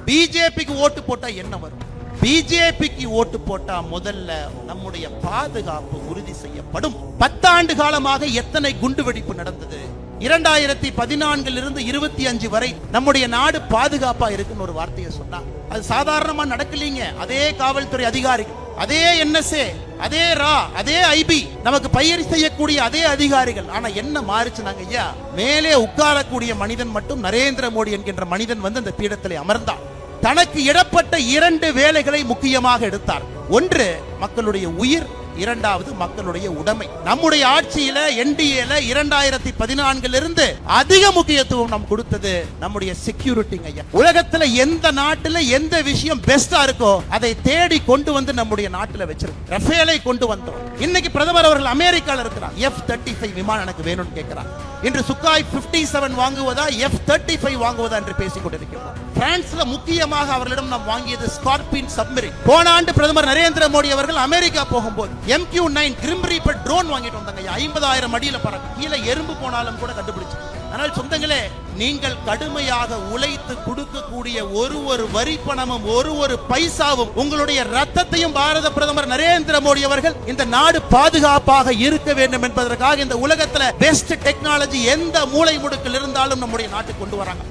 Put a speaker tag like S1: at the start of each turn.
S1: பிஜேபிக்கு ஓட்டு போட்டா என்ன வரும்? பிஜேபிக்கு ஓட்டு போட்டா முதல்ல நம்முடைய பாதுகாப்பு உறுதி செய்யப்படும். 10 ஆண்டு காலமாக எத்தனை குண்டுவெடிப்பு நடந்தது? 2014 இருந்து 25 வரை நம்முடைய நாடு பாதுகாப்பா இருக்குன்னு ஒரு வார்த்தையை சொன்னா அது சாதாரணமா நடக்கலீங்க. அதே காவல்துறை அதிகாரிகள், அதே NSA, அதே ரா, அதே ஐபி, நமக்கு பயிர் செய்யக்கூடிய அதே அதிகாரிகள். ஆனா என்ன மாறுச்சுனாங்க ஐயா? மேலே உட்காரக்கூடிய மனிதன் மட்டும் நரேந்திர மோடி என்கின்ற மனிதன் வந்து அந்த பீடத்தில் அமர்ந்தார். தனக்கு இடப்பட்ட 2 வேலைகளை முக்கியமாக எடுத்தார். ஒன்று மக்களுடைய உயிர், இரண்டாவது மக்களுடைய உடைமை. நம்முடைய ஆட்சியில NDAல 2014 இருந்து அதிக முக்கியத்துவம் நாம் கொடுத்தது நம்முடைய செக்யூரிட்டி. உலகத்துல எந்த நாட்டுல எந்த விஷயம் பெஸ்டா இருக்கோ அதை தேடி கொண்டு வந்து நம்முடைய நாட்டுல வச்சிருக்கோம். ரஃபேலை கொண்டு வந்தோம். இன்னைக்கு பிரதமர் அவர்கள் அமெரிக்கால இருக்கிறார். F-35 விமானம் எனக்கு வேணும்னு கேட்கிறார். இன்று சுக்காய் 57 வாங்குவதா F-35 வாங்குவதா என்று பேசிக் கொண்டிருக்கிறோம். பிரான்ஸ்ல முக்கியமாக அவர்களிடம் நாம் வாங்கியது ஸ்கார்பியன் சப்மரின். போன ஆண்டு பிரதமர் நரேந்திர மோடி அவர்கள் அமெரிக்கா போகும்போது MQ-9 கிரிம் ரீப்பர் ட்ரோன் வாங்கிட்டு வந்தாங்க. 50,000 அடியில பறக்கும். கீழே எறும்பு போனாலும் கூட கண்டுபிடிச்சு. ஆனால் சொந்தங்களே, நீங்கள் கடுமையாக உழைத்து கொடுக்கக்கூடிய ஒரு வரி பணமும் ஒரு பைசாவும் உங்களுடைய ரத்தத்தையும் பாரத பிரதமர் நரேந்திர மோடி அவர்கள் இந்த நாடு பாதுகாப்பாக இருக்க வேண்டும் என்பதற்காக இந்த உலகத்துல பெஸ்ட் டெக்னாலஜி எந்த மூலை முடுக்கில் இருந்தாலும் நம்முடைய நாட்டுக்கு கொண்டு வராங்க.